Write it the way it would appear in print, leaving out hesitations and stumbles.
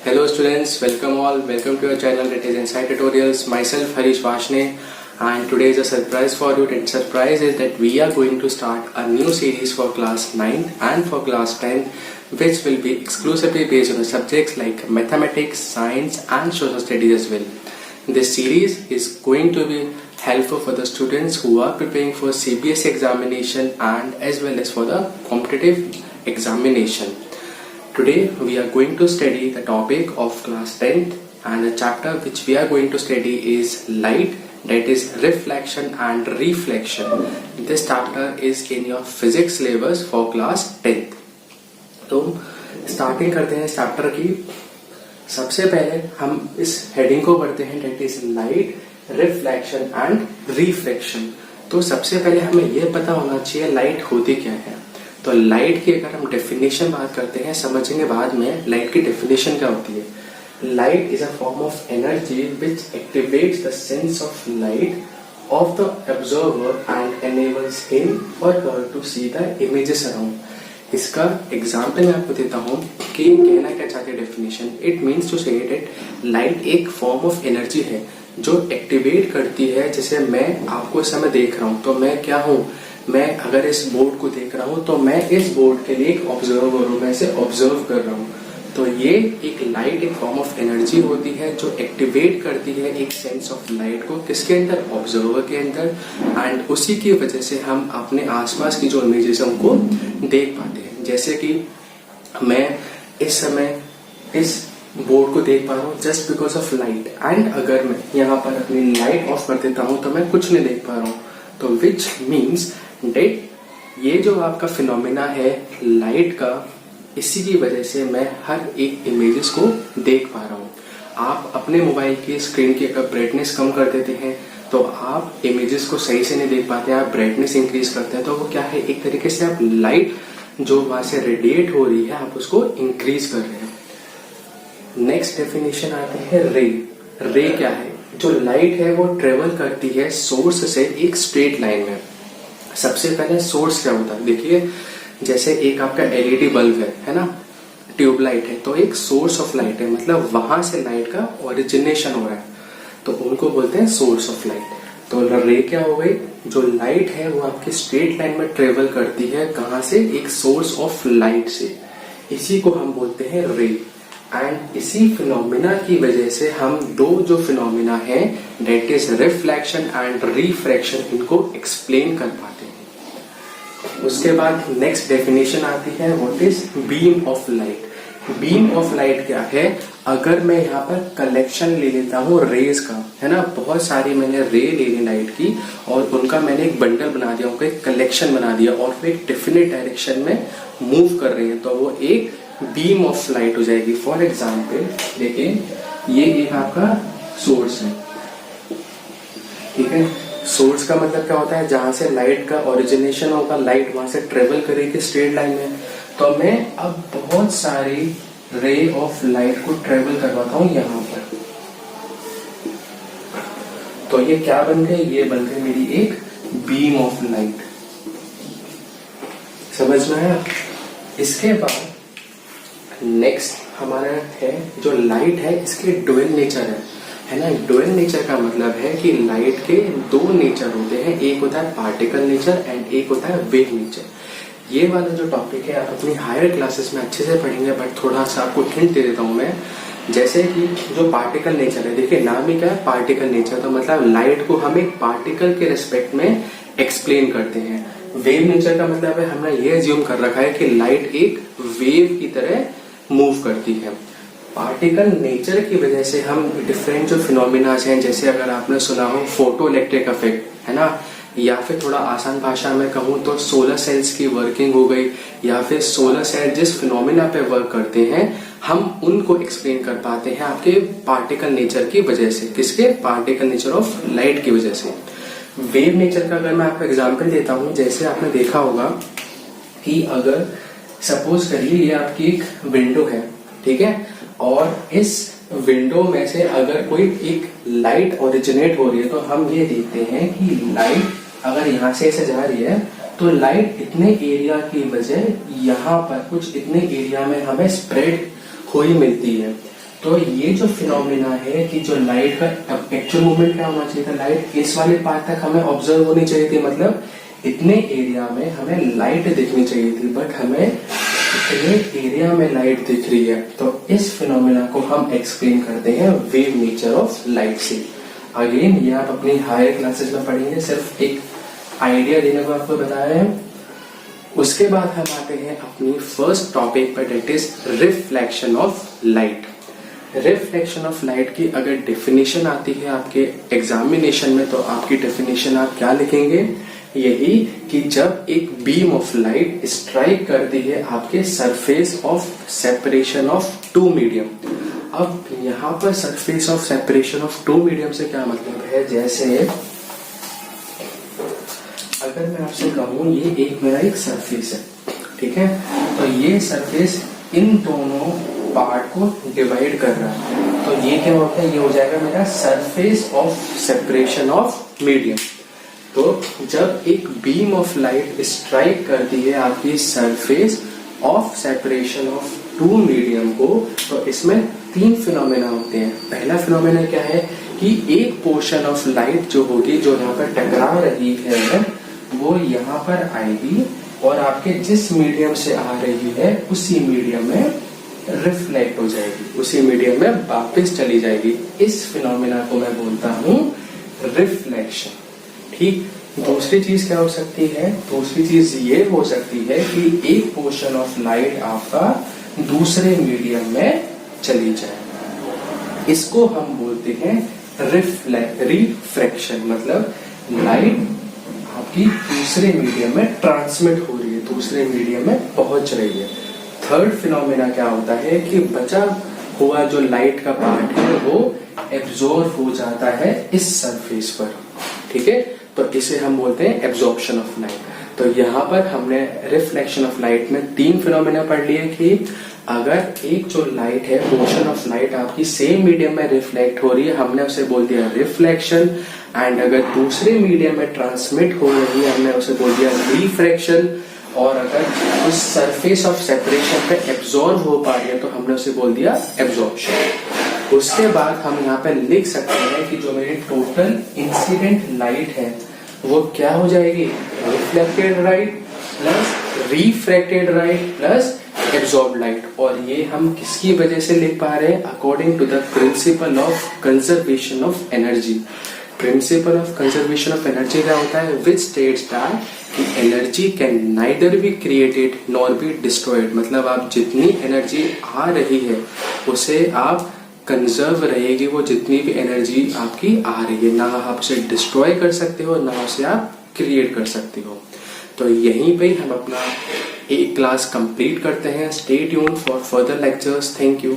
Hello students, welcome all. Welcome to your channel. It is Insight Tutorials. Myself Harish Vashne, and today is a surprise for you. The surprise is that we are going to start a new series for class 9th and for class 10th, which will be exclusively based on the subjects like mathematics, science and social studies as well. This series is going to be helpful for the students who are preparing for CBSE examination and as well as for the competitive examination. Today we are going to study the topic of class 10th, and the chapter which we are going to study is light, that is reflection and reflection. This chapter is in your physics syllabus for class 10th. तो starting करते हैं इस chapter की। सबसे पहले हम इस heading को पढ़ते हैं, that is light, reflection and reflection. तो सबसे पहले हमें यह पता होना चाहिए लाइट होती क्या है। तो लाइट की अगर हम डेफिनेशन बात करते हैं, समझेंगे बाद में लाइट की डेफिनेशन क्या होती है। Light is a form of energy which activates the sense of light of the observer and enables him or her to see the images around. इसका एग्जाम्पल मैं आपको देता हूँ कि कहना क्या चाहते हैं definition. It means to say that light एक फॉर्म ऑफ एनर्जी है जो एक्टिवेट करती है। जैसे मैं आपको इस समय देख रहा हूँ, तो मैं क्या हूँ, मैं अगर इस बोर्ड को देख रहा हूँ तो मैं इस बोर्ड के लिए एक ऑब्जर्वर हूँ, मैं इसे ऑब्जर्व कर रहा हूँ। तो ये एक लाइट एक फॉर्म ऑफ एनर्जी होती है जो एक्टिवेट करती है एक सेंस ऑफ लाइट को किसके अंदर, ऑब्जर्वर के अंदर, एंड उसी की वजह से हम अपने आसपास की जो इमेजेस हैं उनको देख पाते हैं। जैसे कि मैं इस समय इस बोर्ड को देख पा रहा हूँ just because of light, and अगर मैं यहाँ पर अपनी लाइट ऑफ कर देता हूँ तो मैं कुछ नहीं देख पा रहा हूँ। तो विच मीन्स डेट ये जो आपका फिनोमिना है लाइट का, इसी की वजह से मैं हर एक इमेजेस को देख पा रहा हूँ। आप अपने मोबाइल की स्क्रीन की अगर ब्राइटनेस कम कर देते हैं तो आप इमेजेस को सही से नहीं देख पाते हैं। आप ब्राइटनेस इंक्रीज करते हैं तो वो क्या है, एक तरीके से आप लाइट जो वहां से रेडिएट हो रही है आप उसको इंक्रीज कर रहे हैं। नेक्स्ट डेफिनेशन आती है रे। रे क्या है, जो लाइट है वो ट्रेवल करती है सोर्स से एक स्ट्रेट लाइन में। सबसे पहले सोर्स क्या होता है, देखिए जैसे एक आपका एलईडी बल्ब है ना, ट्यूबलाइट है, तो एक सोर्स ऑफ लाइट है, मतलब वहां से लाइट का ओरिजिनेशन हो रहा है, तो उनको बोलते हैं सोर्स ऑफ लाइट। तो रे क्या हो गई, जो लाइट है वो आपकी स्ट्रेट लाइन में ट्रेवल करती है, कहां से, एक सोर्स ऑफ लाइट से, इसी को हम बोलते हैं रे। एंड इसी फिनोमिना की वजह से हम दो जो फिनोमिना है that is reflection and refraction, इनको एक्सप्लेन कर पाते हैं। उसके बाद नेक्स्ट डेफिनेशन आती है what is beam of light. Beam of light क्या है, अगर मैं यहाँ पर कलेक्शन ले लेता हूँ रेज का, है ना, बहुत सारी मैंने रे ले ली लाइट की और उनका मैंने एक बंडल बना दिया, उनका एक कलेक्शन बना दिया और वो एक डेफिनेट डायरेक्शन में मूव कर रही है, तो वो एक बीम ऑफ लाइट हो जाएगी। फॉर एग्जाम्पल देखिए ये एक आपका सोर्स है, ठीक है। सोर्स का मतलब क्या होता है, जहां से लाइट का ओरिजिनेशन होगा, लाइट वहां से ट्रेवल करेगी स्ट्रेट लाइन में। तो मैं अब बहुत सारी रे ऑफ लाइट को ट्रेवल करवाता हूं यहां पर, तो ये क्या बन गई, ये बन गई मेरी एक बीम ऑफ लाइट। समझ में आया। इसके बाद नेक्स्ट हमारा है जो लाइट है, इसके डुअल नेचर है ना। डुअल नेचर का मतलब है कि लाइट के दो नेचर होते हैं, एक होता है पार्टिकल नेचर एंड एक होता है वेव नेचर। ये वाला जो टॉपिक है आप अपनी हायर क्लासेस में अच्छे से पढ़ेंगे, बट थोड़ा सा आपको हिंट दे देता हूं मैं। जैसे कि जो पार्टिकल नेचर है, देखिए नाम ही क्या है, पार्टिकल नेचर, तो मतलब लाइट को हम एक पार्टिकल के रेस्पेक्ट में एक्सप्लेन करते हैं। वेव नेचर का मतलब है हमने ये एज्यूम कर रखा है कि लाइट एक वेव की तरह मूव करती है। पार्टिकल नेचर की वजह से हम डिफरेंट जो फिनोमिना हैं, जैसे अगर आपने सुना हो फोटो इलेक्ट्रिक इफेक्ट, है ना, या फिर थोड़ा आसान भाषा में कहूँ तो सोलर सेल्स की वर्किंग हो गई, या फिर सोलर सेल जिस फिनोमिना पे वर्क करते हैं हम उनको एक्सप्लेन कर पाते हैं आपके पार्टिकल नेचर की वजह से। किसके, पार्टिकल नेचर ऑफ लाइट की वजह से। वेव नेचर का अगर मैं आपको एग्जाम्पल देता हूँ, जैसे आपने देखा होगा कि अगर सपोज करिए ये आपकी एक विंडो है, ठीक है, और इस विंडो में से अगर कोई एक लाइट ओरिजिनेट हो रही है तो हम ये देखते हैं कि लाइट अगर यहाँ से ऐसे जा रही है तो लाइट इतने एरिया की बजाय यहाँ पर कुछ इतने एरिया में हमें स्प्रेड हुई मिलती है। तो ये जो फिनोमिना है कि जो लाइट का एक्चुअल मूवमेंट क्या होना चाहिए था, लाइट इस वाले पार्ट तक हमें ऑब्जर्व होनी चाहिए थी, मतलब इतने एरिया में हमें लाइट दिखनी चाहिए थी, बट हमें इतने एरिया में लाइट दिख रही है। तो इस फिनोमिना को हम एक्सप्लेन करते हैं वेव नेचर ऑफ लाइट से। अगेन ये आप अपनी हायर क्लासेस में पढ़ेंगे, सिर्फ एक आइडिया देने को आपको बताया है। उसके बाद हम आते हैं अपनी फर्स्ट टॉपिक पर, that is reflection of light. Reflection of light की अगर डेफिनेशन आती है आपके एग्जामिनेशन में, तो आपकी डेफिनेशन आप क्या लिखेंगे, यही कि जब एक बीम ऑफ लाइट स्ट्राइक करती है आपके surface of separation of two medium. अब यहाँ पर surface of separation of two medium से क्या मतलब है, जैसे अगर मैं आपसे कहूं ये एक मेरा एक सरफेस है, ठीक है, तो ये सरफेस इन दोनों पार्ट को डिवाइड कर रहा है, तो ये क्या होता है, ये हो जाएगा मेरा surface of separation of medium. तो जब एक बीम ऑफ लाइट स्ट्राइक करती है आपकी surface of separation of two medium को, तो इसमें तीन फिनोमेना होते हैं। पहला फिनोमेना क्या है कि एक पोर्शन ऑफ लाइट जो होगी, जो यहाँ पर टकरा रही है, वो यहाँ पर आएगी और आपके जिस मीडियम से आ रही है उसी मीडियम में रिफ्लेक्ट हो जाएगी, उसी मीडियम में वापस चली जाएगी। इस फिनोमेना को मैं बोलता हूँ रिफ्लेक्शन। ठीक, दूसरी चीज क्या हो सकती है, दूसरी चीज ये हो सकती है कि एक पोर्शन ऑफ लाइट आपका दूसरे मीडियम में चली जाए, इसको हम बोलते हैं रिफ्रैक्शन। मतलब लाइट आपकी दूसरे मीडियम में ट्रांसमिट हो रही है, दूसरे मीडियम में पहुंच रही है। थर्ड फिनोमेना क्या होता है कि बचा हुआ जो लाइट का पार्ट है वो एब्जॉर्ब हो जाता है इस सरफेस पर, ठीक है, तो इसे हम बोलते हैं एब्जॉर्प्शन ऑफ लाइट। तो यहाँ पर हमने रिफ्लेक्शन ऑफ लाइट में तीन फिनोमेना पढ़ लिए कि अगर एक जो लाइट है, पोर्शन ऑफ लाइट आपकी सेम मीडियम में रिफ्लेक्ट हो रही है, हमने उसे बोल दिया रिफ्लेक्शन। एंड अगर दूसरे मीडियम में ट्रांसमिट हो रही है, हमने उसे बोल दिया रिफ्रैक्शन। और अगर उस सरफेस ऑफ सेपरेशन पे एब्जॉर्ब हो पा रही है, तो हमने उसे बोल दिया एब्जॉर्प्शन। उसके बाद हम यहाँ पे लिख सकते हैं कि जो मेरी टोटल इंसिडेंट लाइट है वो क्या हो जाएगी, reflected light plus refracted light plus absorb light. और ये हम किसकी वजह से लिख पा रहे हैं, according to the principle of conservation of energy. Principle of conservation of energy क्या होता है, विच स्टेट्स दैट कि energy can neither be created nor be destroyed. मतलब आप जितनी एनर्जी आ रही है उसे आप कंजर्व रहेगी, वो जितनी भी एनर्जी आपकी आ रही है, ना आप उसे डिस्ट्रॉय कर सकते हो ना उसे आप क्रिएट कर सकते हो। तो यहीं पे हम अपना एक क्लास कंप्लीट करते हैं। Stay tuned for further lectures. Thank you.